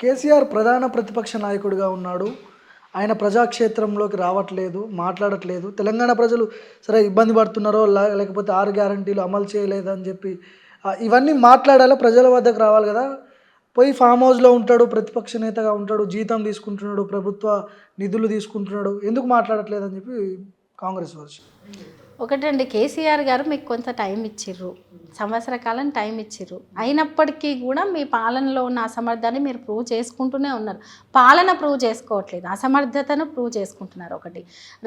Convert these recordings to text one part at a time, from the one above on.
కేసీఆర్ ప్రధాన ప్రతిపక్ష నాయకుడిగా ఉన్నాడు. ఆయన ప్రజాక్షేత్రంలోకి రావట్లేదు, మాట్లాడట్లేదు. తెలంగాణ ప్రజలు సరే ఇబ్బంది పడుతున్నారో లేకపోతే 6 గ్యారంటీలు అమలు చేయలేదని చెప్పి ఇవన్నీ మాట్లాడాలా, ప్రజల వద్దకు రావాలి కదా! పోయి ఫామ్ హౌస్‌లో ఉంటాడు, ప్రతిపక్ష నేతగా ఉంటాడు, జీతం తీసుకుంటున్నాడు, ప్రభుత్వ నిధులు తీసుకుంటున్నాడు. ఎందుకు మాట్లాడట్లేదని చెప్పి కాంగ్రెస్ వర్షన్. ఒకటండి, కేసీఆర్ గారు మీకు కొంత టైం ఇచ్చిర్రు, సంవత్సర కాలం టైం ఇచ్చిర్రు. అయినప్పటికీ కూడా మీ పాలనలో ఉన్న అసమర్థాన్ని మీరు ప్రూవ్ చేసుకుంటూనే ఉన్నారు. పాలన ప్రూవ్ చేసుకోవట్లేదు, అసమర్థతను ప్రూవ్ చేసుకుంటున్నారు. ఒకటి.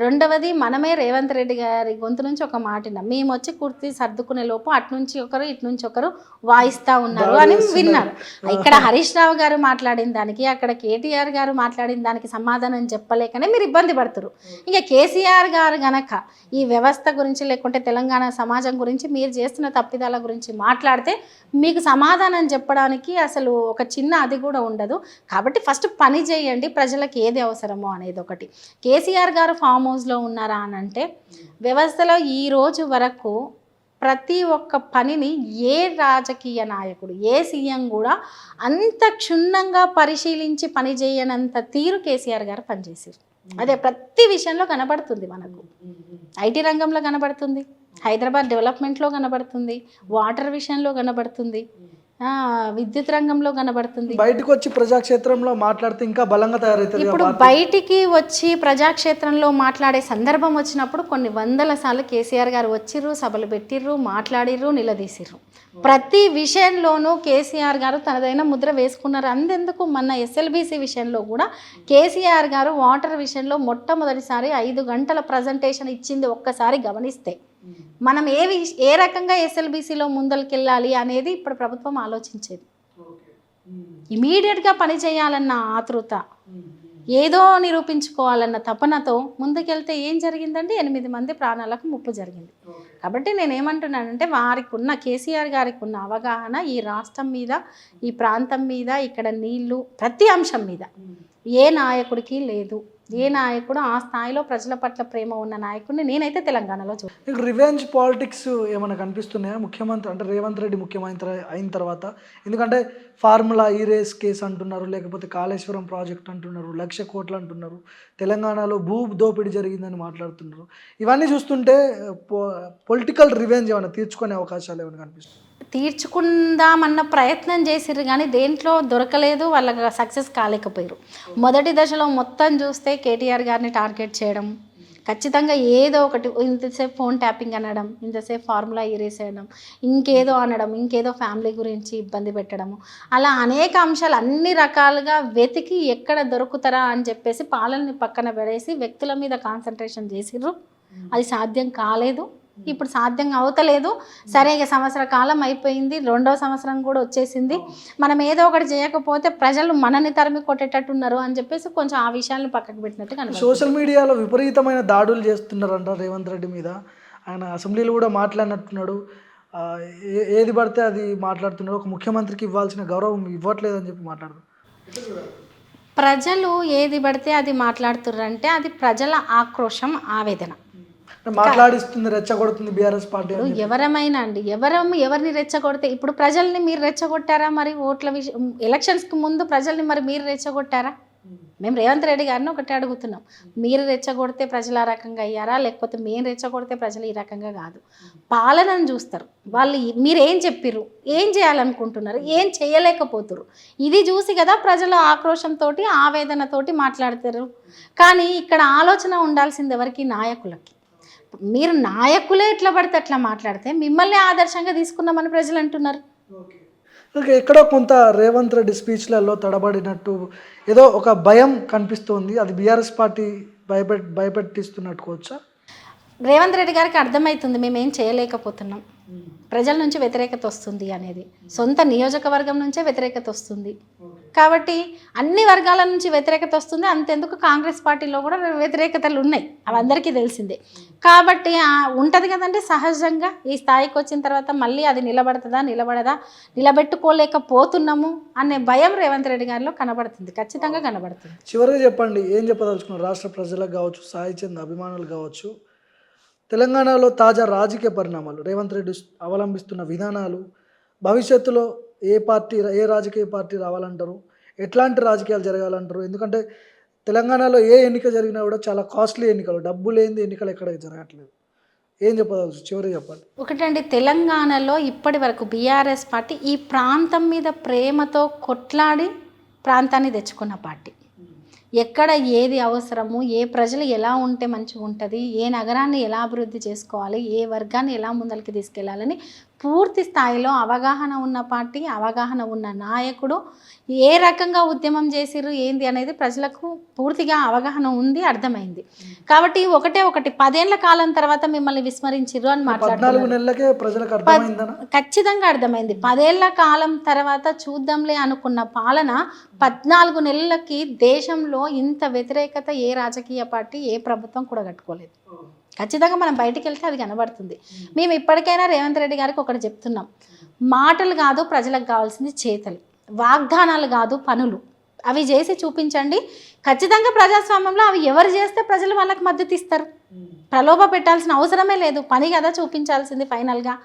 రెండవది, మనమే రేవంత్ రెడ్డి గారి గొంతు నుంచి ఒక మాట విన్నాం. మేము వచ్చి కుర్తి సర్దుకునే లోపు అటు నుంచి ఒకరు ఇటు నుంచి ఒకరు వాయిస్తూ ఉన్నారు అని విన్నారు. ఇక్కడ హరీష్ రావు గారు మాట్లాడిన దానికి, అక్కడ కేటీఆర్ గారు మాట్లాడిన దానికి సమాధానం చెప్పలేకనే మీరు ఇబ్బంది పడుతున్నారు. ఇంకా కేసీఆర్ గారు గనక ఈ వ్యవస్థ గురించి లేకుంటే తెలంగాణ సమాజం గురించి మీరు చేస్తున్న తప్పిదాల గురించి మాట్లాడితే మీకు సమాధానం చెప్పడానికి అసలు ఒక చిన్న అది కూడా ఉండదు. కాబట్టి ఫస్ట్ పని చేయండి, ప్రజలకు ఏది అవసరమో అనేది ఒకటి. కేసీఆర్ గారు ఫామ్ హౌస్లో ఉన్నారా అని అంటే, వ్యవస్థలో ఈ రోజు వరకు ప్రతి ఒక్క పనిని ఏ రాజకీయ నాయకుడు, ఏ సీఎం కూడా అంత క్షుణ్ణంగా పరిశీలించి పని చేయనంత తీరు కేసీఆర్ గారు పనిచేసారు. అదే ప్రతి విషయంలో కనబడుతుంది మనకు. ఐటీ రంగంలో కనబడుతుంది, హైదరాబాద్ డెవలప్మెంట్లో కనబడుతుంది, వాటర్ విషయంలో కనబడుతుంది, విద్యుత్ రంగంలో కనబడుతుంది. బయటకు వచ్చి ప్రజాక్షేత్రంలో మాట్లాడితే ఇంకా బలంగా తయారవుతుంది. ఇప్పుడు బయటికి వచ్చి ప్రజాక్షేత్రంలో మాట్లాడే సందర్భం వచ్చినప్పుడు కొన్ని వందల సార్లు కేసీఆర్ గారు వచ్చిర్రు, సభలు పెట్టిర్రు, మాట్లాడిర్రు, నిలదీసిర్రు. ప్రతి విషయంలోనూ కేసీఆర్ గారు తనదైన ముద్ర వేసుకున్నారు. అంతెందుకు మొన్న ఎస్ఎల్బీసీ విషయంలో కూడా కేసీఆర్ గారు వాటర్ విషయంలో మొట్టమొదటిసారి 5 గంటల ప్రజెంటేషన్ ఇచ్చింది ఒక్కసారి గమనిస్తే. మనం ఏ రకంగా ఎస్ఎల్బీసీలో ముందరికెళ్ళాలి అనేది ఇప్పుడు ప్రభుత్వం ఆలోచించేది. ఇమీడియట్గా పని చేయాలన్న ఆతృత, ఏదో నిరూపించుకోవాలన్న తపనతో ముందుకెళ్తే ఏం జరిగిందండి? 8 మంది ప్రాణాలకు ముప్పు జరిగింది. కాబట్టి నేనేమంటున్నానంటే, వారికి ఉన్న కేసీఆర్ గారికి ఉన్న అవగాహన ఈ రాష్ట్రం మీద, ఈ ప్రాంతం మీద, ఇక్కడ నీళ్లు, ప్రతి అంశం మీద ఏ నాయకుడికి లేదు. ఏ నాయకుడు ఆ స్థాయిలో ప్రజల పట్ల ప్రేమ ఉన్న నాయకుడిని నేనైతే తెలంగాణలో చూస్తాను. రివెంజ్ పాలిటిక్స్ ఏమైనా కనిపిస్తున్నాయా ముఖ్యమంత్రి అంటే రేవంత్ రెడ్డి ముఖ్యమంత్రి అయిన తర్వాత? ఎందుకంటే ఫార్ములా ఈ రేస్ కేసు అంటున్నారు, లేకపోతే కాళేశ్వరం ప్రాజెక్ట్ అంటున్నారు, 1,00,000 కోట్లు అంటున్నారు, తెలంగాణలో భూ దోపిడీ జరిగిందని మాట్లాడుతున్నారు. ఇవన్నీ చూస్తుంటే పొలిటికల్ రివెంజ్ ఏమైనా తీర్చుకునే అవకాశాలు ఏమైనా కనిపిస్తుంది? తీర్చుకుందామన్న ప్రయత్నం చేసిర్రు కానీ దేంట్లో దొరకలేదు, వాళ్ళకి సక్సెస్ కాలేకపోయారు. మొదటి దశలో మొత్తం చూస్తే కేటీఆర్ గారిని టార్గెట్ చేయడం, ఖచ్చితంగా ఏదో ఒకటి, ఇంతసేపు ఫోన్ ట్యాపింగ్ అనడం, ఇంతసేపు ఫార్ములా ఇరేసేయడం, ఇంకేదో అనడం, ఇంకేదో ఫ్యామిలీ గురించి ఇబ్బంది పెట్టడము, అలా అనేక అంశాలు అన్ని రకాలుగా వెతికి ఎక్కడ దొరుకుతారా అని చెప్పేసి పాలనని పక్కన పడేసి వ్యక్తుల మీద కాన్సన్ట్రేషన్ చేసిర్రు. అది సాధ్యం కాలేదు, ఇప్పుడు సాధ్యం అవుతలేదు. సరే, ఇక సంవత్సర కాలం అయిపోయింది, 2వ సంవత్సరం కూడా వచ్చేసింది. మనం ఏదో ఒకటి చేయకపోతే ప్రజలు మనని తరిమి కొట్టేటట్టున్నారు అని చెప్పేసి కొంచెం ఆ విషయాలను పక్కకు పెట్టినట్టు కనిపిస్తుంది. సోషల్ మీడియాలో విపరీతమైన దాడులు చేస్తున్నారంట రేవంత్ రెడ్డి మీద. ఆయన అసెంబ్లీలో కూడా మాట్లాడినట్టున్నాడు. ఏది పడితే అది మాట్లాడుతున్నాడు. ఒక ముఖ్యమంత్రికి ఇవ్వాల్సిన గౌరవం ఇవ్వట్లేదని చెప్పి మాట్లాడుతున్నారు. ప్రజలు ఏది పడితే అది మాట్లాడుతున్నారంటే అది ప్రజల ఆక్రోశం, ఆవేదన మాట్లాడిస్తుంది, రెచ్చగొడుతుంది బీఆర్ఎస్ పార్టీ. ఎవరమైనా అండి, ఎవరిని రెచ్చగొడితే, ఇప్పుడు ప్రజల్ని మీరు రెచ్చగొట్టారా? మరి ఓట్ల విషయం, ఎలక్షన్స్కి ముందు ప్రజల్ని మరి మీరు రెచ్చగొట్టారా? మేము రేవంత్ రెడ్డి గారిని ఒకటి అడుగుతున్నాం, మీరు రెచ్చగొడితే ప్రజలు ఆ రకంగా అయ్యారా, లేకపోతే మేము రెచ్చగొడితే ప్రజలు ఈ రకంగా కాదు. పాలనను చూస్తారు వాళ్ళు. మీరు ఏం చెప్పిర్రు, ఏం చేయాలనుకుంటున్నారు, ఏం చేయలేకపోతున్నారు, ఇది చూసి కదా ప్రజల ఆక్రోశంతో, ఆవేదనతోటి మాట్లాడతారు. కానీ ఇక్కడ ఆలోచన ఉండాల్సింది ఎవరికి? నాయకులకి. మీరు నాయకులే ఎట్లా పడితే అట్లా మాట్లాడితే మిమ్మల్ని ఆదర్శంగా తీసుకున్నామని ప్రజలు అంటున్నారు. ఎక్కడో కొంత రేవంత్ రెడ్డి స్పీచ్లలో తడబడినట్టు ఏదో ఒక భయం కనిపిస్తోంది. అది బీఆర్ఎస్ పార్టీ భయపెట్టిస్తున్నట్టుకోవచ్చా? రేవంత్ రెడ్డి గారికి అర్థమవుతుంది మేమేం చేయలేకపోతున్నాం, ప్రజల నుంచి వ్యతిరేకత వస్తుంది అనేది, సొంత నియోజకవర్గం నుంచే వ్యతిరేకత వస్తుంది. కాబట్టి అన్ని వర్గాల నుంచి వ్యతిరేకత వస్తుంది. అంతెందుకు కాంగ్రెస్ పార్టీలో కూడా వ్యతిరేకతలు ఉన్నాయి, అవి అందరికీ తెలిసిందే. కాబట్టి ఉంటుంది కదండి, సహజంగా ఈ స్థాయికి వచ్చిన తర్వాత మళ్ళీ అది నిలబడదా, నిలబెట్టుకోలేకపోతున్నాము అనే భయం రేవంత్ రెడ్డి గారిలో కనబడుతుంది, ఖచ్చితంగా కనబడుతుంది. చివరిగా చెప్పండి, ఏం చెప్పదలుచుకున్నారు రాష్ట్ర ప్రజలకు కావచ్చు, సాయి చంద్ అభిమానులు కావచ్చు, తెలంగాణలో తాజా రాజకీయ పరిణామాలు, రేవంత్ రెడ్డి అవలంబిస్తున్న విధానాలు, భవిష్యత్తులో ఏ రాజకీయ పార్టీ రావాలంటారు, ఎట్లాంటి రాజకీయాలు జరగాలంటారు? ఎందుకంటే తెలంగాణలో ఏ ఎన్నిక జరిగినా కూడా చాలా కాస్ట్లీ ఎన్నికలు. డబ్బు లేనిది ఎన్నికలు ఎక్కడ జరగట్లేదు. ఏం చెప్పదలుచు చివరిగా చెప్పండి. ఒకటండి, తెలంగాణలో ఇప్పటి వరకు బీఆర్ఎస్ పార్టీ ఈ ప్రాంతం మీద ప్రేమతో కొట్లాడి ప్రాంతాన్ని తెచ్చుకున్న పార్టీ. ఎక్కడ ఏది అవసరము, ఏ ప్రజలు ఎలా ఉంటే మంచిగా ఉంటుంది, ఏ నగరాన్ని ఎలా అభివృద్ధి చేసుకోవాలి, ఏ వర్గాన్ని ఎలా ముందరికి తీసుకెళ్లాలని పూర్తి స్థాయిలో అవగాహన ఉన్న పార్టీ, అవగాహన ఉన్న నాయకుడు. ఏ రకంగా ఉద్యమం చేసిర్రు ఏంది అనేది ప్రజలకు పూర్తిగా అవగాహన ఉంది, అర్థమైంది. కాబట్టి ఒకటి 10 ఏళ్ల కాలం తర్వాత మిమ్మల్ని విస్మరించిర్రు అని 14 మాట్లాడుతున్నారు. నెలలకే ప్రజలకు అర్థమైందనా? ఖచ్చితంగా అర్థమైంది. 10 ఏళ్ల కాలం తర్వాత చూద్దాంలే అనుకున్న పాలన 14 నెలలకి దేశంలో ఇంత వ్యతిరేకత ఏ రాజకీయ పార్టీ, ఏ ప్రభుత్వం కూడా కట్టుకోలేదు. ఖచ్చితంగా మనం బయటికి వెళ్తే అది కనబడుతుంది. మేము ఇప్పటికైనా రేవంత్ రెడ్డి గారికి ఒకటి చెప్తున్నాం, మాటలు కాదు ప్రజలకు కావాల్సింది చేతలు, వాగ్దానాలు కాదు పనులు. అవి చేసి చూపించండి. ఖచ్చితంగా ప్రజాస్వామ్యంలో అవి ఎవరు చేస్తే ప్రజలు వాళ్ళకి మద్దతు ఇస్తారు. ప్రలోభ పెట్టాల్సిన అవసరమే లేదు, పని కదా చూపించాల్సింది ఫైనల్గా.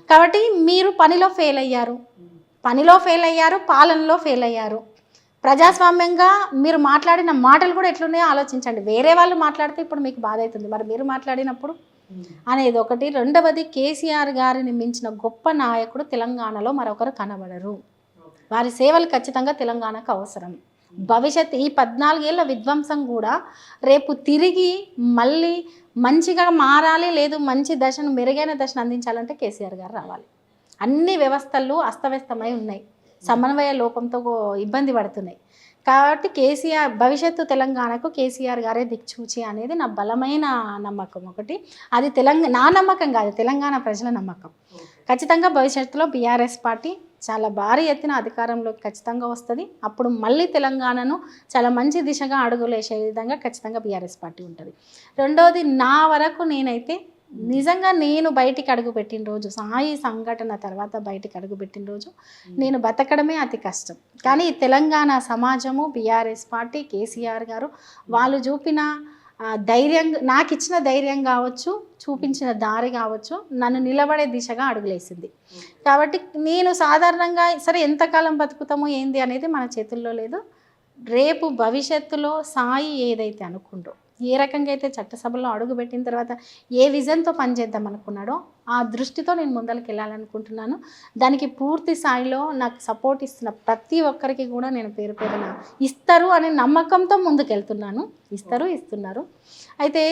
కాబట్టి మీరు పనిలో ఫెయిల్ అయ్యారు, పాలనలో ఫెయిల్ అయ్యారు. ప్రజాస్వామ్యంగా మీరు మాట్లాడిన మాటలు కూడా ఎట్లున్నాయో ఆలోచించండి. వేరే వాళ్ళు మాట్లాడితే ఇప్పుడు మీకు బాధ అవుతుంది, మరి మీరు మాట్లాడినప్పుడు అనేది ఒకటి. రెండవది, కేసీఆర్ గారిని మించిన గొప్ప నాయకుడు తెలంగాణలో మరొకరు కనబడరు. వారి సేవలు ఖచ్చితంగా తెలంగాణకు అవసరం. భవిష్యత్ ఈ 14 ఏళ్ల విధ్వంసం కూడా రేపు తిరిగి మళ్ళీ మంచిగా మారాలి, లేదు మంచి దశను, మెరుగైన దశను అందించాలంటే కేసీఆర్ గారు రావాలి. అన్ని వ్యవస్థలు అస్తవ్యస్తమై ఉన్నాయి, సమన్వయ లోపంతో ఇబ్బంది పడుతున్నాయి. కాబట్టి కేసీఆర్ భవిష్యత్తు తెలంగాణకు కేసీఆర్ గారే దిక్చూచి అనేది నా బలమైన నమ్మకం. ఒకటి అది నా నమ్మకం కాదు, తెలంగాణ ప్రజల నమ్మకం. ఖచ్చితంగా భవిష్యత్తులో బీఆర్ఎస్ పార్టీ చాలా భారీ ఎత్తున అధికారంలోకి ఖచ్చితంగా వస్తుంది. అప్పుడు మళ్ళీ తెలంగాణను చాలా మంచి దిశగా అడుగులేసే విధంగా ఖచ్చితంగా బీఆర్ఎస్ పార్టీ ఉంటుంది. రెండవది, నా వరకు నేనైతే నిజంగా నేను బయటికి అడుగుపెట్టిన రోజు, సాయి సంఘటన తర్వాత బయటికి అడుగుపెట్టిన రోజు నేను బతకడమే అతి కష్టం. కానీ తెలంగాణ సమాజము, బీఆర్ఎస్ పార్టీ, కేసీఆర్ గారు వాళ్ళు చూపిన ధైర్యం, నాకు ఇచ్చిన ధైర్యం కావచ్చు, చూపించిన దారి కావచ్చు, నన్ను నిలబడే దిశగా అడుగులేసింది. కాబట్టి నేను సాధారణంగా సరే ఎంతకాలం బతుకుతామో ఏంది అనేది మన చేతుల్లో లేదు. రేపు భవిష్యత్తులో సాయి ఏదైతే అనుకుంటో, ఏ రకంగా అయితే చట్టసభలో అడుగుపెట్టిన తర్వాత ఏ విజన్తో పనిచేద్దాం అనుకున్నాడో ఆ దృష్టితో నేను ముందరికి వెళ్ళాలనుకుంటున్నాను. దానికి పూర్తి స్థాయిలో నాకు సపోర్ట్ ఇస్తున్న ప్రతి ఒక్కరికి కూడా నేను పేరు పేరున ఇస్తారు అనే నమ్మకంతో ముందుకెళ్తున్నాను. ఇస్తున్నారు. అయితే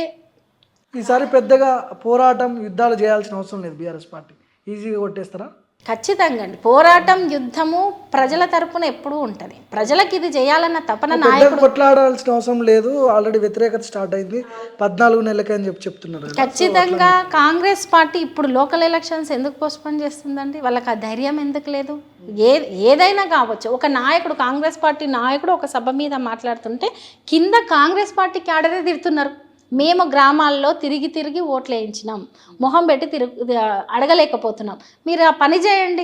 ఈసారి పెద్దగా పోరాటం, యుద్ధాలు చేయాల్సిన అవసరం లేదు. బీఆర్ఎస్ పార్టీ ఈజీగా కొట్టేస్తారా? ఖచ్చితంగా అండి. పోరాటం, యుద్ధము ప్రజల తరపున ఎప్పుడూ ఉంటుంది. ప్రజలకు ఇది చేయాలన్న తపన నాయకుడు కొట్లాడాల్సిన అవసరం లేదు. ఆల్రెడీ వ్యతిరేకత స్టార్ట్ అయింది 14 నెలలకే అని చెప్తున్నారు. ఖచ్చితంగా కాంగ్రెస్ పార్టీ ఇప్పుడు లోకల్ ఎలక్షన్స్ ఎందుకు పోస్ట్పోన్ చేస్తుందండి? వాళ్ళకి ఆ ధైర్యం ఎందుకు లేదు? ఏదైనా కావచ్చు. ఒక నాయకుడు, కాంగ్రెస్ పార్టీ నాయకుడు ఒక సభ మీద మాట్లాడుతుంటే కింద కాంగ్రెస్ పార్టీ క్యాడరే తిడుతున్నారు. మేము గ్రామాల్లో తిరిగి ఓట్లు వేయించినాం, మొహం పెట్టి అడగలేకపోతున్నాం, మీరు ఆ పని చేయండి,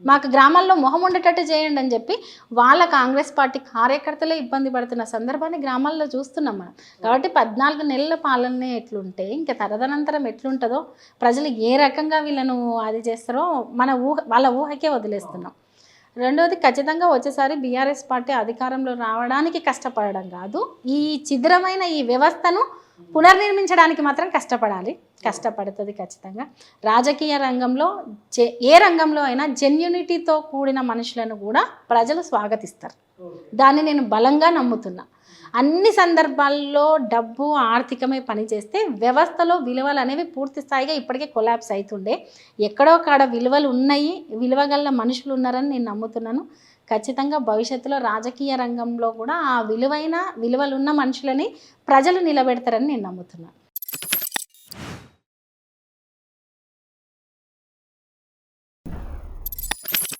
మాకు గ్రామాల్లో మొహం ఉండేటట్టు చేయండి అని చెప్పి వాళ్ళ కాంగ్రెస్ పార్టీ కార్యకర్తలే ఇబ్బంది పడుతున్న సందర్భాన్ని గ్రామాల్లో చూస్తున్నాం మనం. కాబట్టి 14 నెలల పాలనే ఎట్లుంటే ఇంకా తదనంతరం ఎట్లుంటుందో, ప్రజలు ఏ రకంగా వీళ్ళను అది చేస్తారో వాళ్ళ ఊహకే వదిలేస్తున్నాం. రెండవది, ఖచ్చితంగా వచ్చేసారి బీఆర్ఎస్ పార్టీ అధికారంలో రావడానికి కష్టపడడం కాదు, ఈ ఛిద్రమైన ఈ వ్యవస్థను పునర్నిర్మించడానికి మాత్రం కష్టపడుతుంది ఖచ్చితంగా. రాజకీయ రంగంలో ఏ రంగంలో అయినా జెన్యూనిటీతో కూడిన మనుషులను కూడా ప్రజలు స్వాగతిస్తారు. దాన్ని నేను బలంగా నమ్ముతున్నా. అన్ని సందర్భాల్లో డబ్బు, ఆర్థికమే పనిచేస్తే వ్యవస్థలో విలువలు అనేవి పూర్తి స్థాయిగా ఇప్పటికే కొలాప్స్ అవుతుండే. ఎక్కడో కాడ విలువలు ఉన్నాయి, విలువగల మనుషులు ఉన్నారని నేను నమ్ముతున్నాను. ఖచ్చితంగా భవిష్యత్తులో రాజకీయ రంగంలో కూడా ఆ విలువలున్న మనుషులని ప్రజలు నిలబెడతారని నేను నమ్ముతున్నాను.